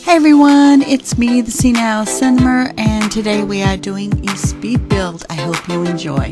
Hey everyone, it's me, the Senile Cinema, and today we are doing a speed build. I hope you enjoy.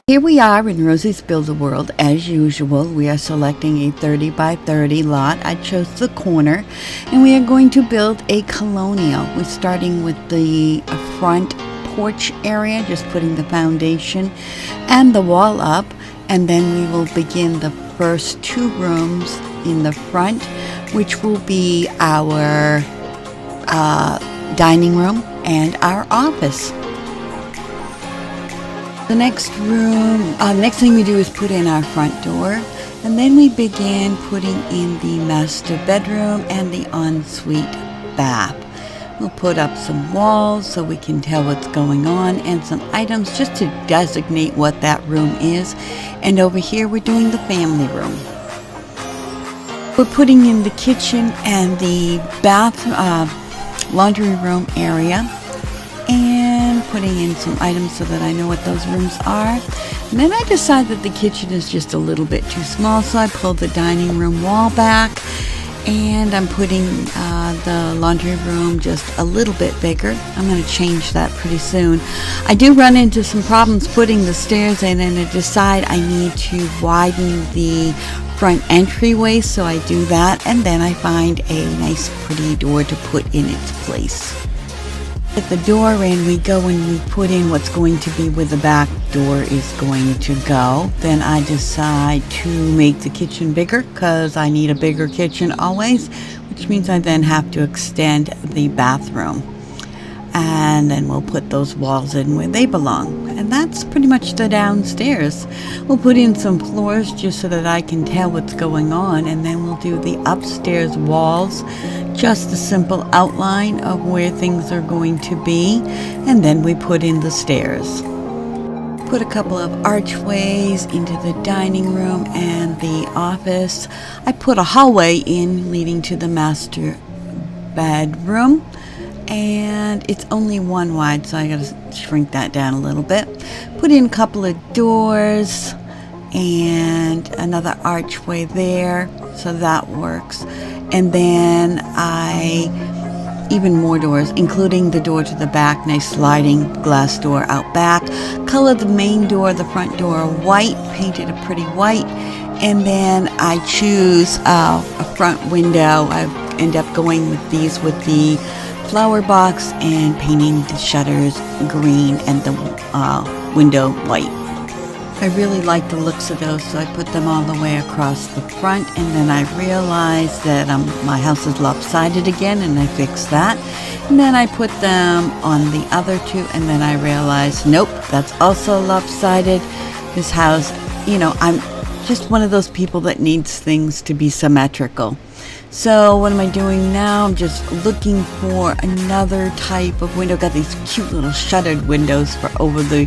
Here we are in Rosie's Build-A-World. As usual, we are selecting a 30 by 30 lot. I chose the corner, and we are going to build a colonial. We're starting with the front porch area, just putting the foundation and the wall up, and then we will begin the first two rooms in the front, which will be our dining room and our office. The next thing we do is put in our front door, and then we begin putting in the master bedroom and the ensuite bath. We'll put up some walls so we can tell what's going on, and some items just to designate what that room is. And over here we're doing the family room. We're putting in the kitchen and the laundry room area, and putting in some items so that I know what those rooms are. And then I decide that the kitchen is just a little bit too small, so I pull the dining room wall back, and I'm putting the laundry room just a little bit bigger. I'm going to change that pretty soon. I do run into some problems putting the stairs in, and I decide I need to widen the front entryway, so I do that, and then I find a nice pretty door to put in its place. At the door in, we go and we put in what's going to be where the back door is going to go. Then I decide to make the kitchen bigger because I need a bigger kitchen always, which means I then have to extend the bathroom. And then we'll put those walls in where they belong. And that's pretty much the downstairs. We'll put in some floors just so that I can tell what's going on, and then we'll do the upstairs walls, just a simple outline of where things are going to be, and then we put in the stairs. Put a couple of archways into the dining room and the office. I put a hallway in leading to the master bedroom, and it's only one wide, so I gotta shrink that down a little bit. Put in a couple of doors and another archway there, so that works. And then even more doors, including the door to the back, nice sliding glass door out back. Color the main door, the front door, white, painted a pretty white, and then I choose a front window. I end up going with these with the flower box and painting the shutters green and the window white. I really like the looks of those, so I put them all the way across the front, and then I realized that my house is lopsided again, and I fixed that. And then I put them on the other two, and then I realized, nope, that's also lopsided. This house, I'm just one of those people that needs things to be symmetrical. So what am I doing now? I'm just looking for another type of window. Got these cute little shuttered windows for over the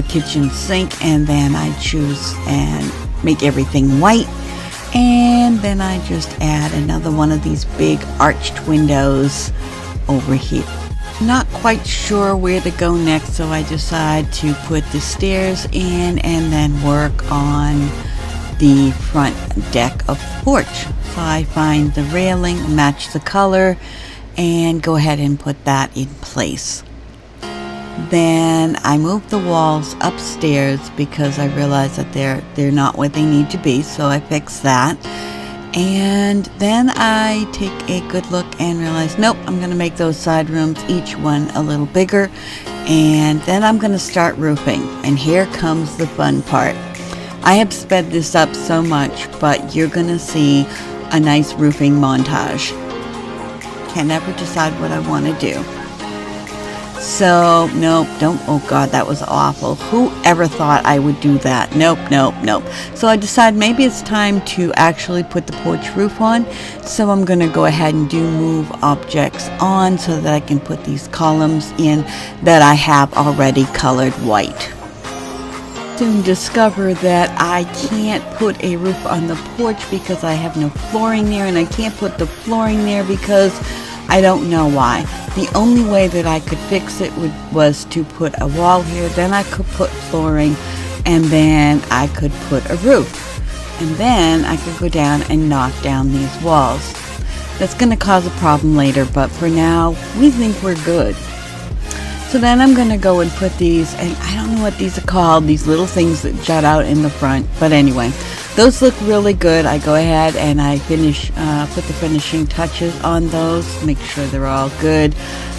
kitchen sink, and then I choose and make everything white, and then I just add another one of these big arched windows over here. Not quite sure where to go next, so I decide to put the stairs in and then work on the front deck of the porch. So I find the railing, match the color, and go ahead and put that in place. Then I move the walls upstairs because I realize that they're not what they need to be, so I fix that. And then I take a good look and realize, nope, I'm going to make those side rooms, each one a little bigger, and then I'm going to start roofing. And here comes the fun part. I have sped this up so much, but you're going to see a nice roofing montage. Can never decide what I want to do. So, nope, don't, oh God, that was awful. Who ever thought I would do that? Nope, nope, nope. So I decided maybe it's time to actually put the porch roof on. So I'm going to go ahead and do move objects on so that I can put these columns in that I have already colored white. Soon discover that I can't put a roof on the porch because I have no flooring there, and I can't put the flooring there because I don't know why. The only way that I could fix it was to put a wall here, then I could put flooring, and then I could put a roof. And then I could go down and knock down these walls. That's going to cause a problem later, but for now, we think we're good. So then I'm going to go and put these, and I don't know what these are called, these little things that jut out in the front. But anyway, those look really good. I go ahead and I put the finishing touches on those, make sure they're all good.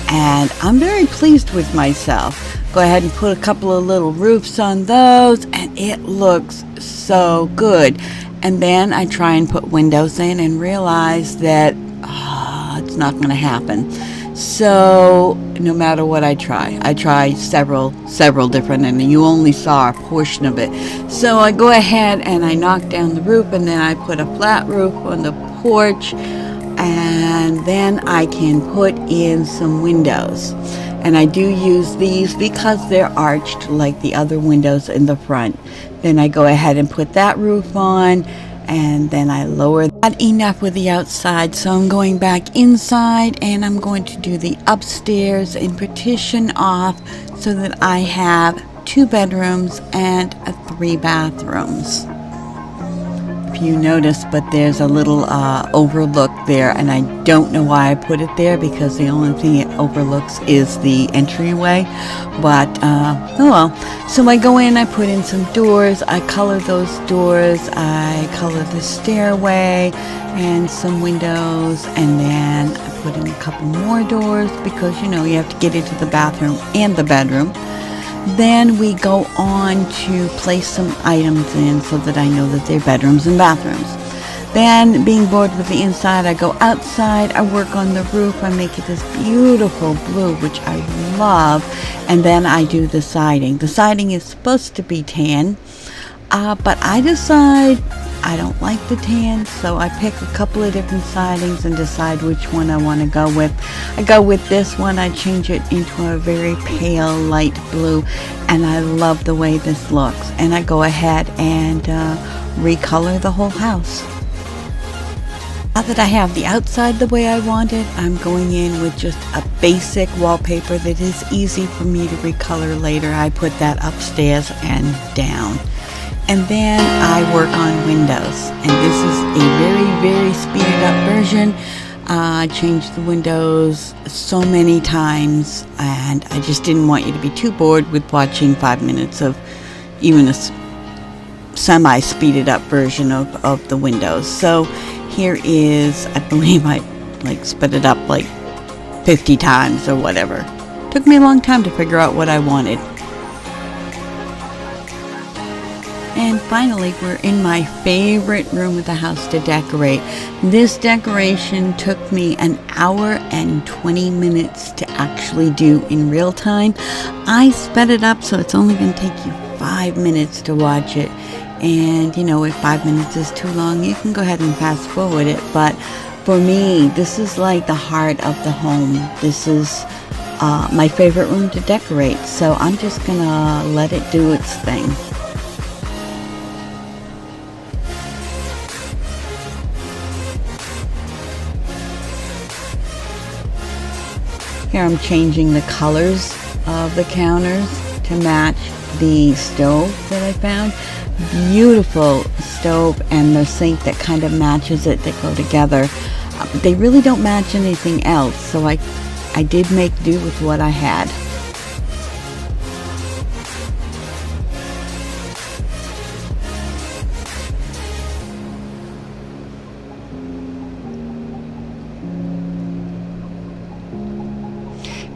And I'm very pleased with myself. Go ahead and put a couple of little roofs on those, and it looks so good. And then I try and put windows in and realize that it's not going to happen. So no matter what I try several different, and you only saw a portion of it. So I go ahead and I knock down the roof, and then I put a flat roof on the porch, and then I can put in some windows. And I do use these because they're arched like the other windows in the front. Then I go ahead and put that roof on, and then I lower that. Enough with the outside, so I'm going back inside, and I'm going to do the upstairs and partition off so that I have 2 bedrooms and 3 bathrooms. If you notice, but there's a little overlook there, and I don't know why I put it there because the only thing it overlooks is the entryway. But oh well. So I go in, I put in some doors, I color those doors, I color the stairway and some windows, and then I put in a couple more doors because you have to get into the bathroom and the bedroom. Then we go on to place some items in so that I know that they're bedrooms and bathrooms. Then, being bored with the inside, I go outside, I work on the roof, I make it this beautiful blue, which I love, and then I do the siding. The siding is supposed to be tan, but I decide I don't like the tan, so I pick a couple of different sidings and decide which one I want to go with. I go with this one, I change it into a very pale light blue, and I love the way this looks. And I go ahead and recolor the whole house. Now that I have the outside the way I want it, I'm going in with just a basic wallpaper that is easy for me to recolor later. I put that upstairs and down. And then I work on windows, and this is a very, very speeded up version. I changed the windows so many times, and I just didn't want you to be too bored with watching 5 minutes of even a semi-speeded up version of the windows. So here is, I believe I sped it up 50 times or whatever. Took me a long time to figure out what I wanted. And finally, we're in my favorite room of the house to decorate. This decoration took me 1 hour and 20 minutes to actually do in real time. I sped it up, so it's only going to take you 5 minutes to watch it. And, if 5 minutes is too long, you can go ahead and fast forward it. But for me, this is like the heart of the home. This is my favorite room to decorate. So I'm just going to let it do its thing. Here I'm changing the colors of the counters to match the stove that I found. Beautiful stove, and the sink that kind of matches it, that go together. But they really don't match anything else, so I did make do with what I had.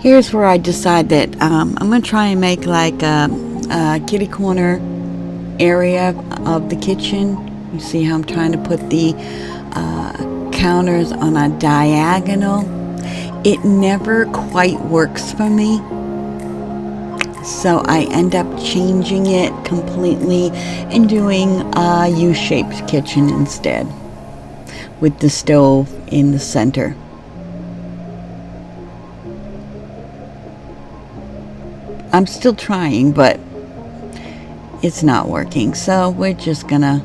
Here's where I decide that I'm going to try and make a kitty corner area of the kitchen. You see how I'm trying to put the counters on a diagonal. It never quite works for me So I end up changing it completely and doing a U-shaped kitchen instead, with the stove in the center. I'm still trying, but it's not working. So we're just gonna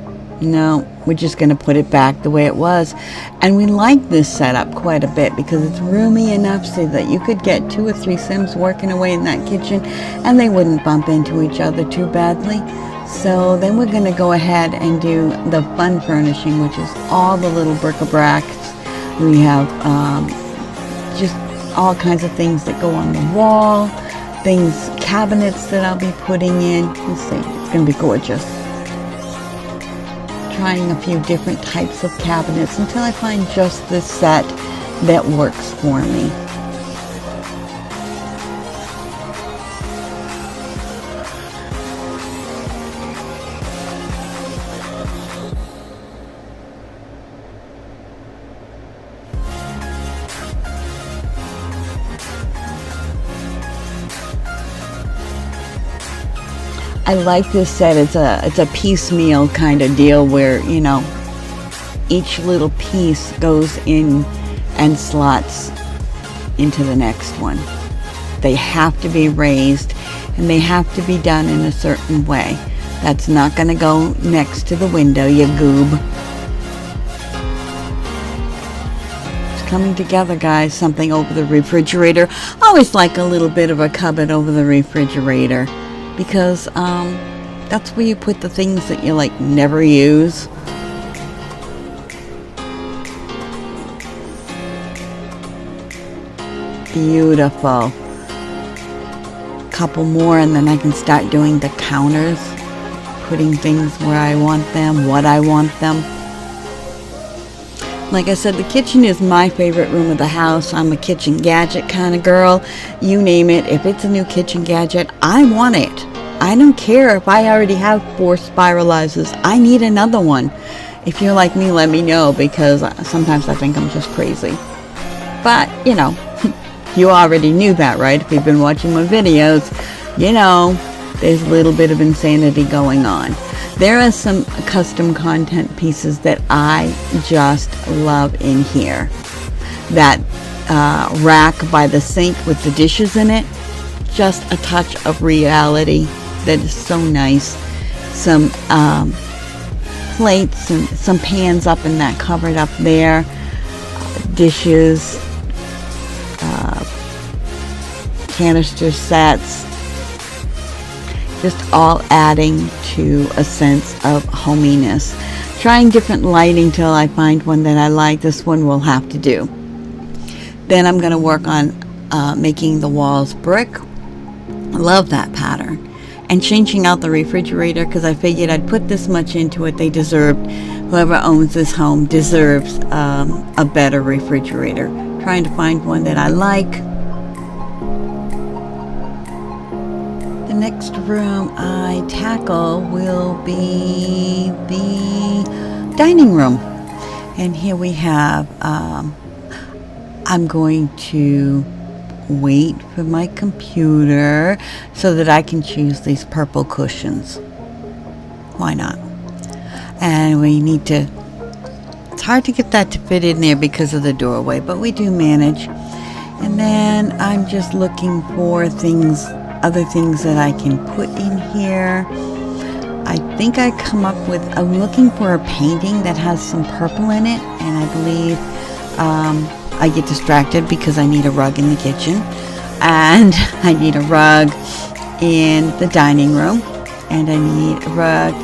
put it back the way it was. And we like this setup quite a bit because it's roomy enough so that you could get 2 or 3 Sims working away in that kitchen and they wouldn't bump into each other too badly. So then we're gonna go ahead and do the fun furnishing, which is all the little bric-a-bracs. We have just all kinds of things that go on the wall, cabinets that I'll be putting in. Let's see, it's gonna be gorgeous. Trying a few different types of cabinets until I find just this set that works for me. I like this set. It's a piecemeal kind of deal where, you know, each little piece goes in and slots into the next one. They have to be raised and they have to be done in a certain way. That's not going to go next to the window, you goob. It's coming together, guys. Something over the refrigerator. I always like a little bit of a cupboard over the refrigerator, because that's where you put the things that you like never use. Beautiful. Couple more and then I can start doing the counters, putting things where I want them, what I want them. Like I said, the kitchen is my favorite room of the house. I'm a kitchen gadget kind of girl. You name it. If it's a new kitchen gadget, I want it. I don't care if I already have 4 spiralizers. I need another one. If you're like me, let me know, because sometimes I think I'm just crazy. But, you know, you already knew that, right? If you've been watching my videos, you know, there's a little bit of insanity going on. There are some custom content pieces that I just love in here. That rack by the sink with the dishes in it, just a touch of reality that is so nice. Some plates and some pans up in that cupboard up there, dishes, canister sets, just all adding to a sense of hominess. Trying different lighting till I find one that I like. This one will have to do. Then I'm going to work on making the walls brick. I love that pattern. And changing out the refrigerator, because I figured I'd put this much into it. They deserved, whoever owns this home deserves a better refrigerator. Trying to find one that I like. The next room I tackle will be the dining room. And here we have, I'm going to wait for my computer so that I can choose these purple cushions. Why not? And we need to, it's hard to get that to fit in there because of the doorway, but we do manage. And then I'm just looking for things, other things that I can put in here. I think I come up with, I'm looking for a painting that has some purple in it, and I believe I get distracted because I need a rug in the kitchen, and I need a rug in the dining room, and I need a rug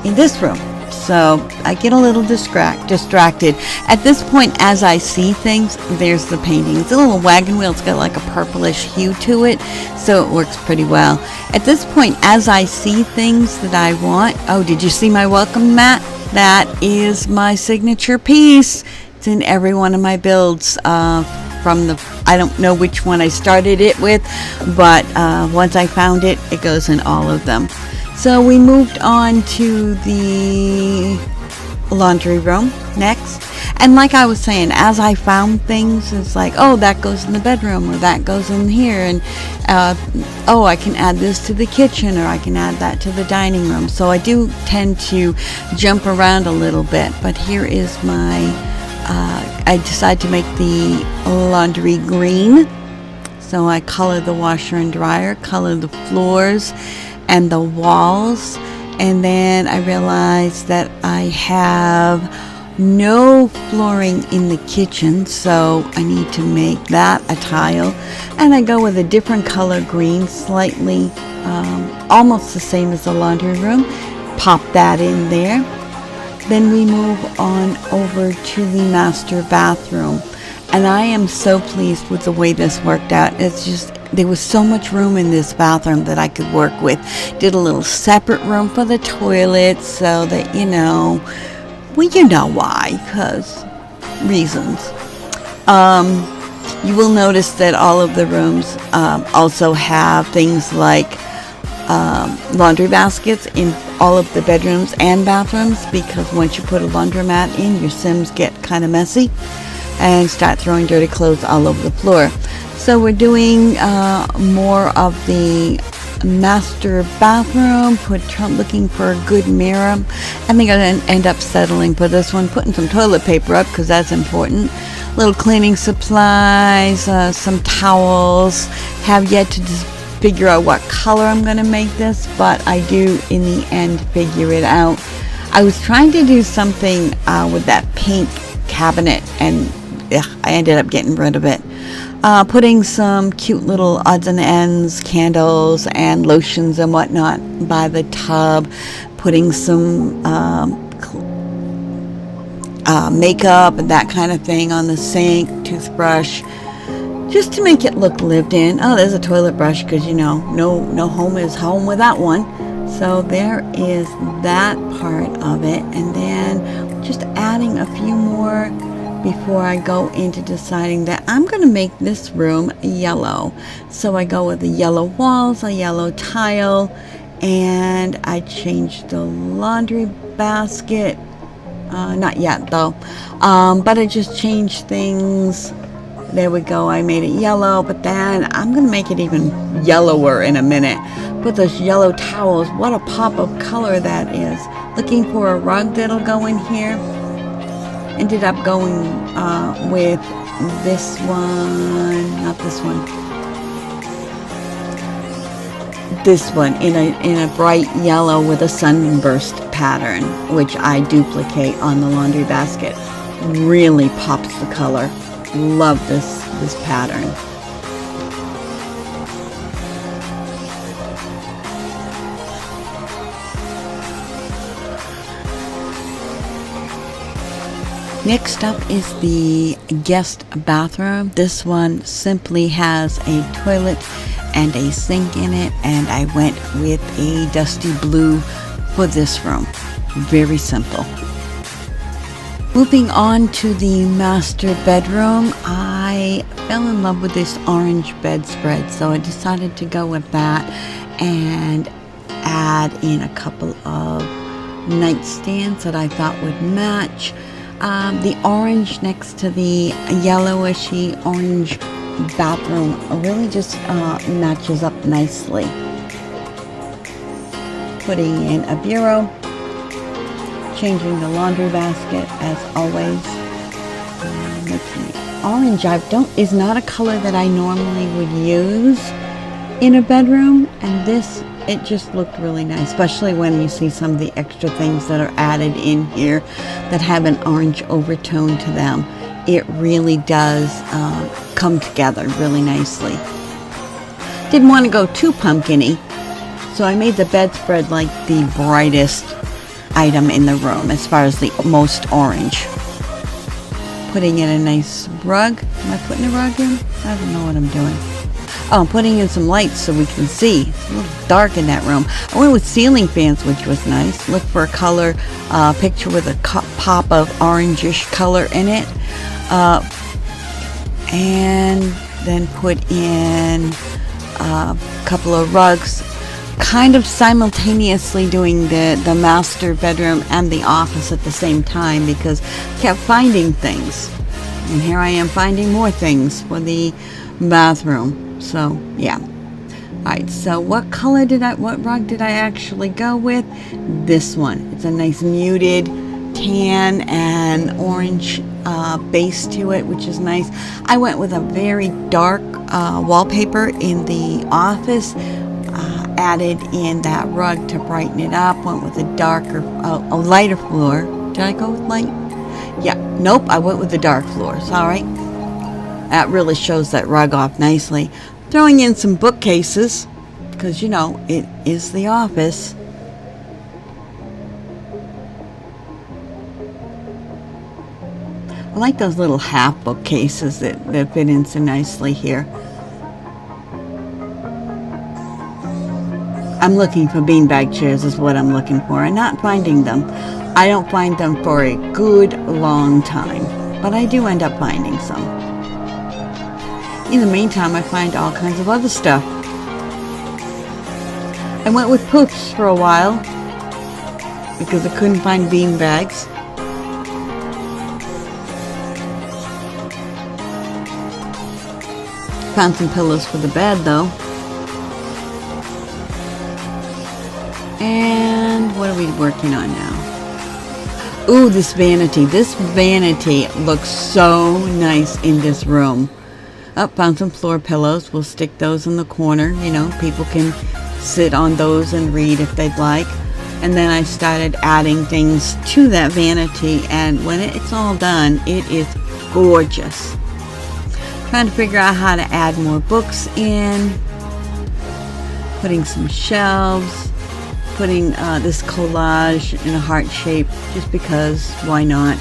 in this room. So I get a little distracted. At this point, as I see things, there's the painting. It's a little wagon wheel. It's got like a purplish hue to it, so it works pretty well. At this point, as I see things that I want, oh, did you see my welcome mat? That is my signature piece. It's in every one of my builds from the, I don't know which one I started it with, but once I found it, it goes in all of them. So we moved on to the laundry room next, And like I was saying, as I found things, it's like, oh, that goes in the bedroom, or that goes in here, and oh, I can add this to the kitchen, or I can add that to the dining room. So I do tend to jump around a little bit, but here is my, I decided to make the laundry green. So I color the washer and dryer, color the floors and the walls, and then I realized that I have no flooring in the kitchen, so I need to make that a tile. And I go with a different color green, slightly almost the same as the laundry room. Pop that in there. Then we move on over to the master bathroom. And I am so pleased with the way this worked out. It's just, there was so much room in this bathroom that I could work with. Did a little separate room for the toilet so that, you know why, because reasons. You will notice that all of the rooms also have things like laundry baskets in all of the bedrooms and bathrooms, because once you put a laundromat in, your Sims get kind of messy and start throwing dirty clothes all over the floor. So we're doing more of the master bathroom, looking for a good mirror. I think I'm going to end up settling for this one, putting some toilet paper up because that's important. Little cleaning supplies, some towels. Have yet to figure out what color I'm going to make this, but I do in the end figure it out. I was trying to do something with that pink cabinet, and I ended up getting rid of it. Putting some cute little odds and ends, candles and lotions and whatnot by the tub. Putting some makeup and that kind of thing on the sink, toothbrush, just to make it look lived in. Oh, there's a toilet brush, because no home is home without one. So there is that part of it, and then just adding a few more before I go into deciding that I'm going to make this room yellow. So I go with the yellow walls, a yellow tile, and I changed the laundry basket. Not yet though, but I just changed things. There we go, I made it yellow, but then I'm going to make it even yellower in a minute. Put those yellow towels, what a pop of color that is. Looking for a rug that'll go in here. Ended up going with this one, not this one. This one in a bright yellow with a sunburst pattern, which I duplicate on the laundry basket. Really pops the color. Love this pattern. Next up is the guest bathroom. This one simply has a toilet and a sink in it, and I went with a dusty blue for this room. Very simple. Moving on to the master bedroom, I fell in love with this orange bedspread, so I decided to go with that and add in a couple of nightstands that I thought would match. The orange next to the yellowishy orange bathroom really just matches up nicely. Putting in a bureau, changing the laundry basket as always. Orange is not a color that I normally would use in a bedroom, and it just looked really nice, especially when you see some of the extra things that are added in here that have an orange overtone to them. It really does come together really nicely. Didn't want to go too pumpkin-y, so I made the bedspread like the brightest item in the room as far as the most orange. Putting in a nice rug. Am I putting a rug in? I don't know what I'm doing. Oh, I'm putting in some lights so we can see. It's a little dark in that room. I went with ceiling fans, which was nice. Look for a color picture with a pop of orangish color in it. And then put in a couple of rugs. kind of simultaneously doing the master bedroom and the office at the same time because I kept finding things. And here I am finding more things for the bathroom. So, yeah. Alright, so what rug did I actually go with? This one. It's a nice muted tan and orange base to it, which is nice. I went with a very dark wallpaper in the office. Added in that rug to brighten it up. Went with a lighter floor. Did I go with light? Yeah. Nope, I went with the dark floors. Alright. That really shows that rug off nicely. Throwing in some bookcases, because you know, it is the office. I like those little half bookcases that fit in so nicely here. I'm looking for beanbag chairs is what I'm looking for. I'm not finding them. I don't find them for a good long time, but I do end up finding some. In the meantime, I find all kinds of other stuff. I went with poofs for a while because I couldn't find beanbags. Found some pillows for the bed though. And what are we working on now? Ooh, this vanity. This vanity looks so nice in this room. Oh, found some floor pillows. We'll stick those in the corner. You know, people can sit on those and read if they'd like. And then I started adding things to that vanity. And when it's all done, it is gorgeous. Trying to figure out how to add more books in. Putting some shelves. Putting this collage in a heart shape just because, why not?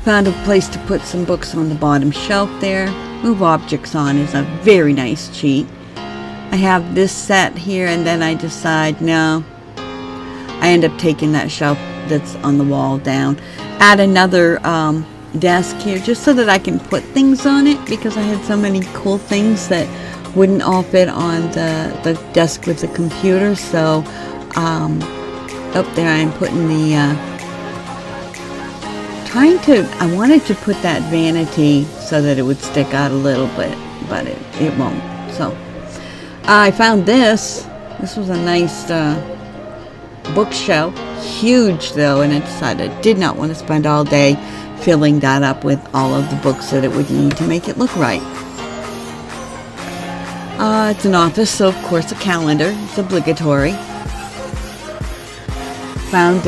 Found a place to put some books on the bottom shelf there. Move Objects On is a very nice cheat. I have this set here and then I decide, no. I end up taking that shelf that's on the wall down. Add another desk here just so that I can put things on it because I had so many cool things that wouldn't all fit on the desk with the computer. So up there I'm putting the I wanted to put that vanity so that it would stick out a little bit, but it won't. So I found this was a nice bookshelf, huge though, and I decided I did not want to spend all day filling that up with all of the books that it would need to make it look right. It's an office, so of course a calendar. It's obligatory. Found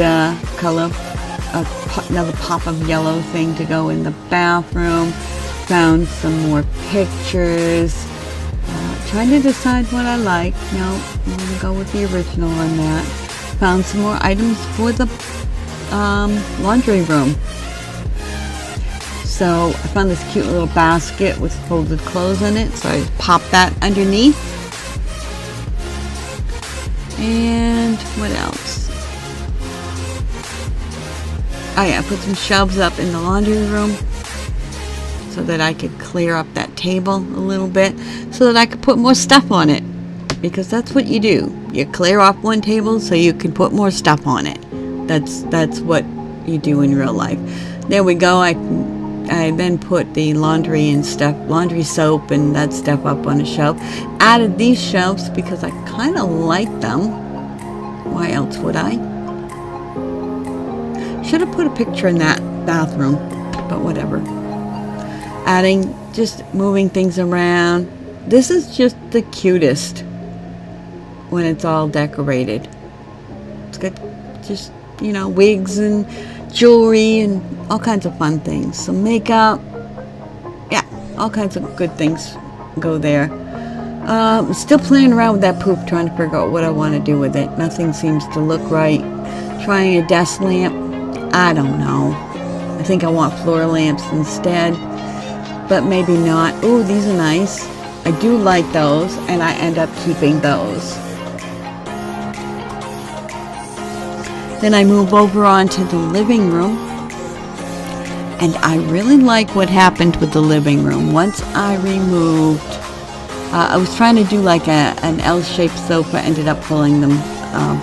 another pop of yellow thing to go in the bathroom. Found some more pictures. Trying to decide what I like. No, I'm going to go with the original on that. Found some more items for the laundry room. So I found this cute little basket with folded clothes in it, so I popped that underneath. And what else? Oh yeah, I put some shelves up in the laundry room so that I could clear up that table a little bit so that I could put more stuff on it. Because that's what you do. You clear off one table so you can put more stuff on it. That's what you do in real life. There we go. I then put the laundry soap and that stuff up on a shelf. Added these shelves because I kind of like them. Why else would I? Should have put a picture in that bathroom, but whatever. Just moving things around. This is just the cutest when it's all decorated. It's got just, wigs and jewelry and all kinds of fun things. Some makeup. Yeah, all kinds of good things go there. Still playing around with that poop, trying to figure out what I want to do with it. Nothing seems to look right. Trying a desk lamp. I don't know. I think I want floor lamps instead. But maybe not. Ooh, these are nice. I do like those, and I end up keeping those. Then I move over onto the living room. And I really like what happened with the living room. Once I removed I was trying to do like an L-shaped sofa, ended up pulling them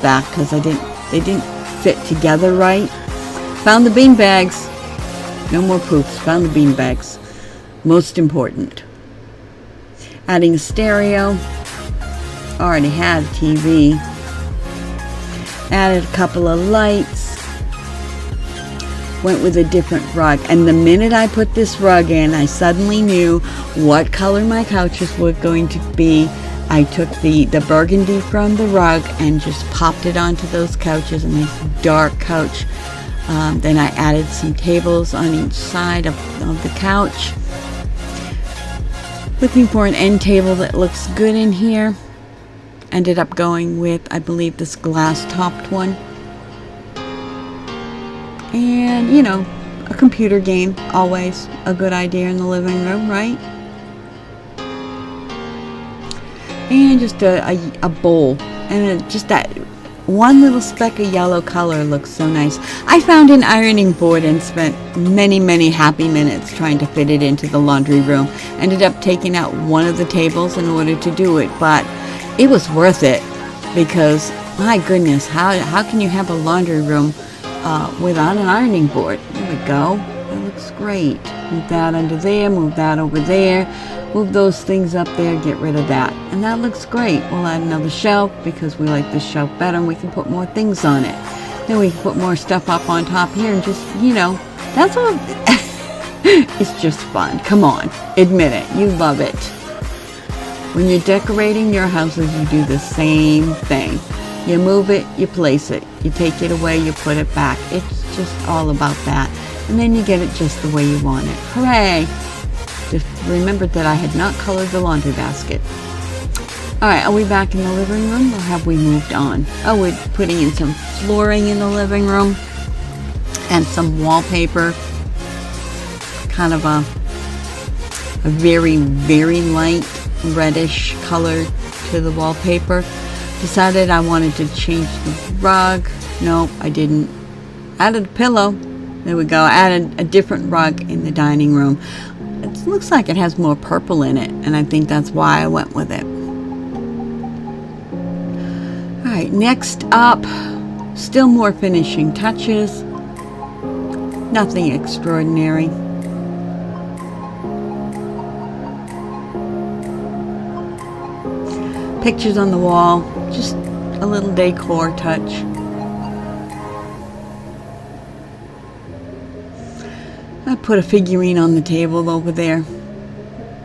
back because they didn't fit together right. Found the bean bags. No more poops. Found the bean bags. Most important. Adding a stereo. Already had a TV. Added a couple of lights. Went with a different rug. And the minute I put this rug in, I suddenly knew what color my couches were going to be. I took the burgundy from the rug and just popped it onto those couches, a nice dark couch. Then I added some tables on each side of the couch. Looking for an end table that looks good in here. Ended up going with, I believe, this glass-topped one. And, you know, a computer game, always a good idea in the living room, right? And just a bowl. And just that one little speck of yellow color looks so nice. I found an ironing board and spent many, many happy minutes trying to fit it into the laundry room. Ended up taking out one of the tables in order to do it, but it was worth it because, my goodness, how can you have a laundry room without an ironing board? There we go. That looks great. Move that under there, move that over there, move those things up there, get rid of that. And that looks great. We'll add another shelf because we like this shelf better and we can put more things on it. Then we can put more stuff up on top here and just, you know, that's all. It's just fun. Come on, admit it. You love it. When you're decorating your houses, you do the same thing. You move it, you place it. You take it away, you put it back. It's just all about that. And then you get it just the way you want it. Hooray! Just remembered that I had not colored the laundry basket. Alright, are we back in the living room or have we moved on? Oh, we're putting in some flooring in the living room and some wallpaper. Kind of a very, very light reddish color to the wallpaper. Decided I wanted to change the rug. Nope, I didn't. Added a pillow. There we go. Added a different rug in the dining room. It looks like it has more purple in it, and I think that's why I went with it. Alright, next up, still more finishing touches. Nothing extraordinary. Pictures on the wall, just a little decor touch. I put a figurine on the table over there.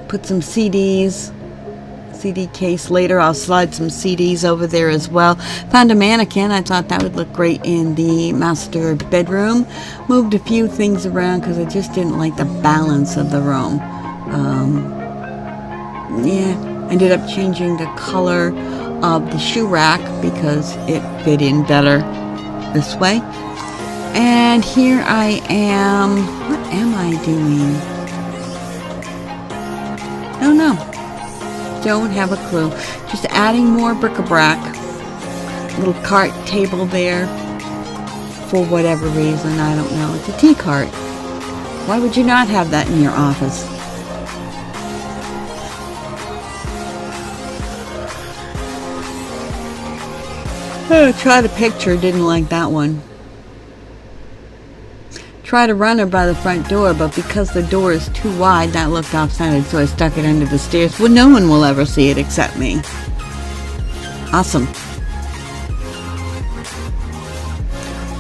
Put some CDs, CD case. Later I'll slide some CDs over there as well. Found a mannequin. I thought that would look great in the master bedroom. Moved a few things around because I just didn't like the balance of the room. Ended up changing the color of the shoe rack because it fit in better this way. And here I am. What am I doing? Don't know. Don't have a clue. Just adding more bric-a-brac. Little cart table there. For whatever reason, I don't know. It's a tea cart. Why would you not have that in your office? Tried a picture, didn't like that one. Tried a runner by the front door, but because the door is too wide, that looked off-centered, so I stuck it under the stairs. Well, no one will ever see it except me. Awesome.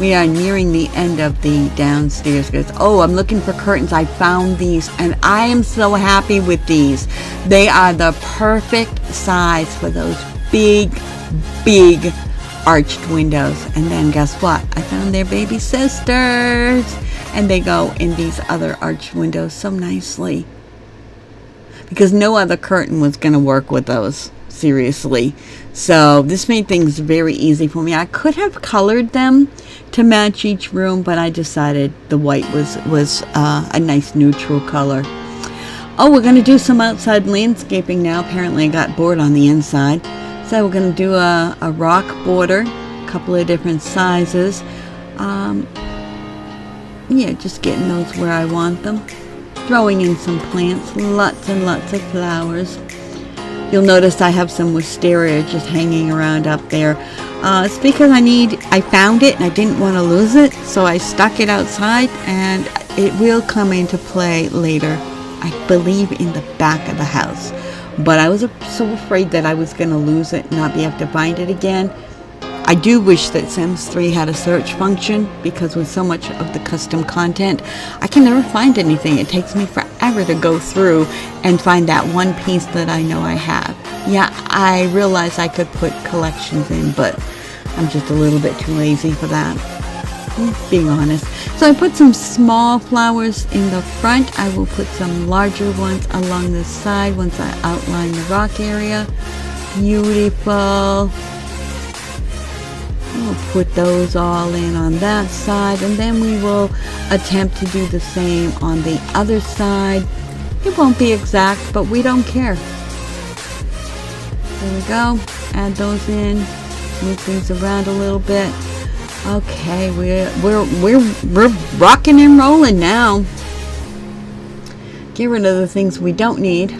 We are nearing the end of the downstairs, guys. Oh, I'm looking for curtains. I found these, and I am so happy with these. They are the perfect size for those big, big arched windows. And then guess what? I found their baby sisters, and they go in these other arched windows so nicely. Because no other curtain was going to work with those. Seriously. So this made things very easy for me. I could have colored them to match each room, but I decided the white was a nice neutral color. Oh, we're going to do some outside landscaping now. Apparently I got bored on the inside. So we're going to do a rock border, a couple of different sizes. Just getting those where I want them. Throwing in some plants, lots and lots of flowers. You'll notice I have some wisteria just hanging around up there. It's because I found it and I didn't want to lose it, so I stuck it outside, and it will come into play later, I believe in the back of the house. But I was so afraid that I was going to lose it and not be able to find it again. I do wish that Sims 3 had a search function, because with so much of the custom content, I can never find anything. It takes me forever to go through and find that one piece that I know I have. Yeah, I realize I could put collections in, but I'm just a little bit too lazy for that, being honest. So I put some small flowers in the front. I will put some larger ones along the side once I outline the rock area. Beautiful. We'll put those all in on that side, and then we will attempt to do the same on the other side. It won't be exact, but we don't care. There we go. Add those in. Move things around a little bit. Okay, we're rocking and rolling now. Get rid of the things we don't need.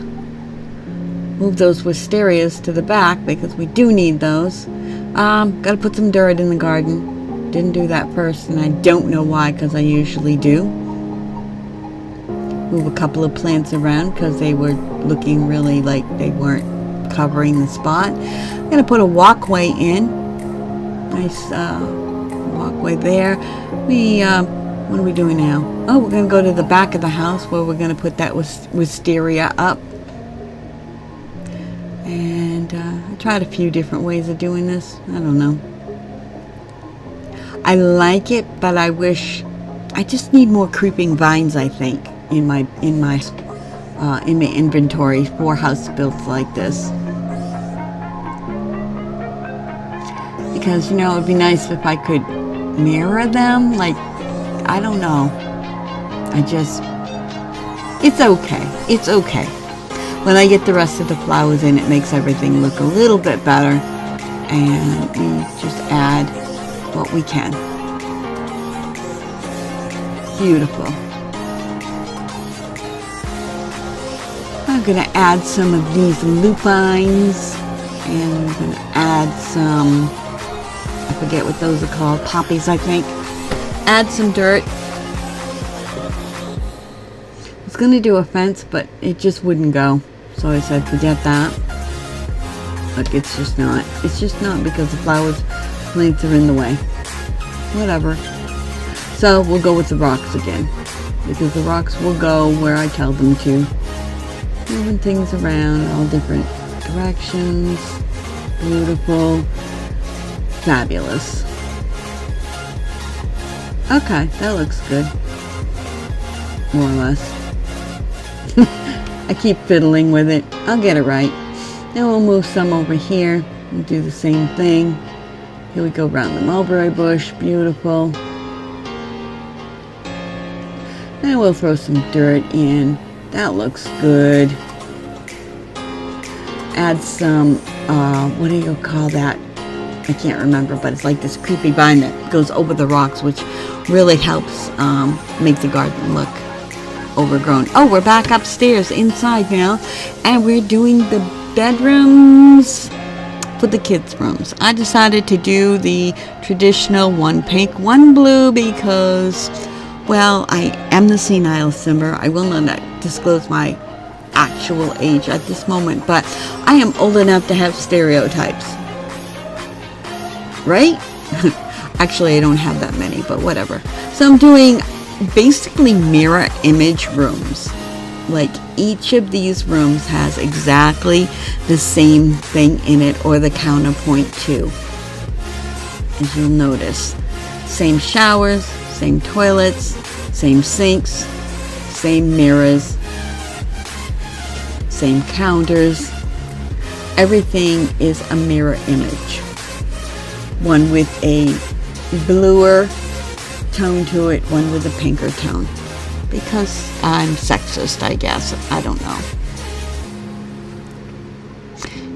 Move those wisterias to the back because we do need those. Gotta put some dirt in the garden. Didn't do that first, and I don't know why, because I usually do. Move a couple of plants around because they were looking really like they weren't covering the spot. I'm gonna put a walkway in. Nice walkway there. What are we doing now? Oh, we're gonna go to the back of the house where we're gonna put that wisteria up. And I tried a few different ways of doing this. I don't know. I like it, but I wish I just need more creeping vines, I think, in my inventory for house builds like this. Because, you know, it would be nice if I could mirror them. Like, I don't know. It's okay. It's okay. When I get the rest of the flowers in, it makes everything look a little bit better. And we just add what we can. Beautiful. I'm going to add some of these lupines. And I'm going to add some, I forget what those are called, poppies, I think. Add some dirt. I was going to do a fence, but it just wouldn't go. So I said, forget that. But it's just not. It's just not because the plants are in the way. Whatever. So we'll go with the rocks again. Because the rocks will go where I tell them to. Moving things around, all different directions. Beautiful. Fabulous. Okay, that looks good. More or less. I keep fiddling with it. I'll get it right. Then we'll move some over here. We'll do the same thing. Here we go around the mulberry bush. Beautiful. Then we'll throw some dirt in. That looks good. Add some, what do you call that? I can't remember, but it's like this creepy vine that goes over the rocks, which really helps make the garden look overgrown. Oh, we're back upstairs inside now, and we're doing the bedrooms for the kids' rooms. I decided to do the traditional one pink, one blue because, well, I am the senile simmer. I will not disclose my actual age at this moment, but I am old enough to have stereotypes. Right? Actually, I don't have that many, but whatever. So I'm doing basically mirror image rooms. Like each of these rooms has exactly the same thing in it, or the counterpoint too. As you'll notice, same showers, same toilets, same sinks, same mirrors, same counters. Everything is a mirror image. One with a bluer tone to it, one with a pinker tone. Because I'm sexist, I guess. I don't know.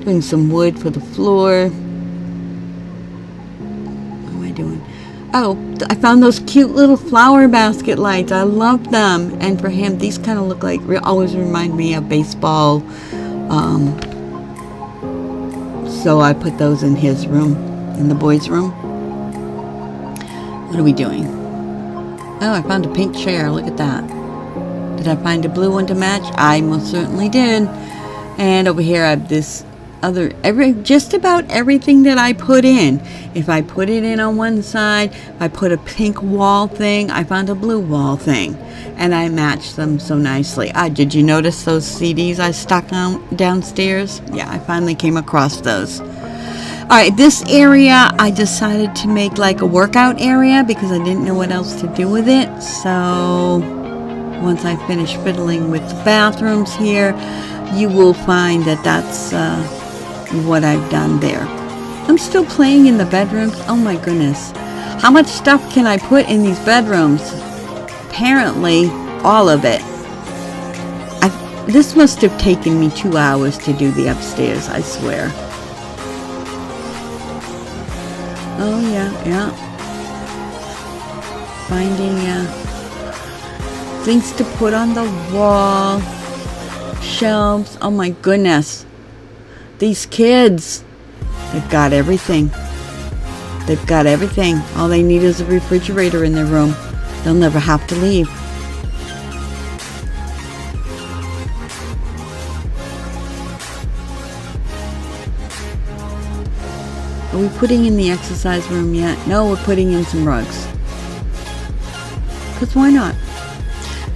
Doing some wood for the floor. What am I doing? Oh, I found those cute little flower basket lights. I love them. And for him, these kind of look like, always remind me of baseball So I put those in his room, in the boys' room. What are we doing? Oh, I found a pink chair. Look at that. Did I find a blue one to match? I most certainly did. And over here I have this other, just about everything that I put in. If I put it in on one side, I put a pink wall thing, I found a blue wall thing. And I matched them so nicely. Did you notice those CDs I stuck on downstairs? Yeah, I finally came across those. Alright, this area I decided to make like a workout area because I didn't know what else to do with it. So once I finish fiddling with the bathrooms here, you will find that that's what I've done there. I'm still playing in the bedrooms. Oh my goodness. How much stuff can I put in these bedrooms? Apparently, all of it. This must have taken me 2 hours to do the upstairs, I swear. Oh yeah. Finding things to put on the wall. Shelves. Oh my goodness. These kids, they've got everything. They've got everything. All they need is a refrigerator in their room. They'll never have to leave. Are we putting in the exercise room yet? No, we're putting in some rugs. Because why not?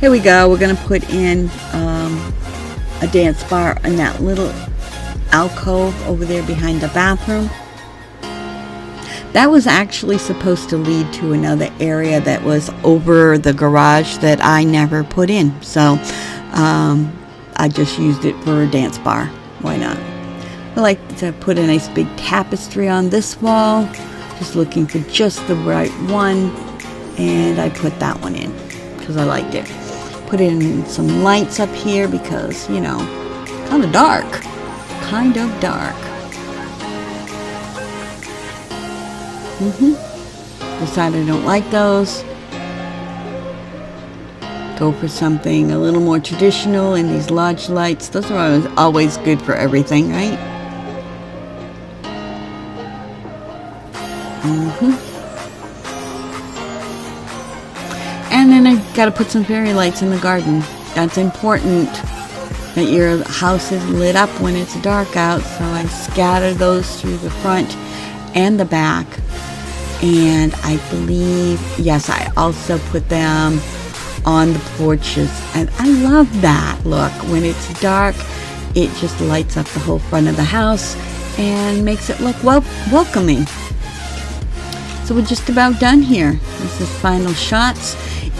Here we go. We're going to put in a dance bar in that little alcove over there behind the bathroom. That was actually supposed to lead to another area that was over the garage that I never put in. So I just used it for a dance bar. Why not? I like to put a nice big tapestry on this wall. Just looking for just the right one. And I put that one in because I liked it. Put in some lights up here because, you know, kind of dark. Kind of dark. Decided I don't like those. Go for something a little more traditional in these lodge lights. Those are always good for everything, right? And then I got to put some fairy lights in the garden. That's important that your house is lit up when it's dark out. So I scatter those through the front and the back. And I believe, yes, I also put them on the porches. And I love that look. When it's dark, it just lights up the whole front of the house and makes it look welcoming. So we're just about done here. This is final shots.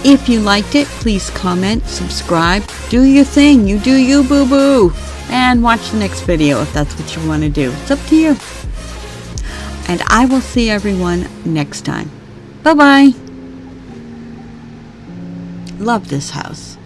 If you liked it, please comment, subscribe, do your thing. You do you, boo-boo. And watch the next video if that's what you want to do. It's up to you. And I will see everyone next time. Bye-bye. Love this house.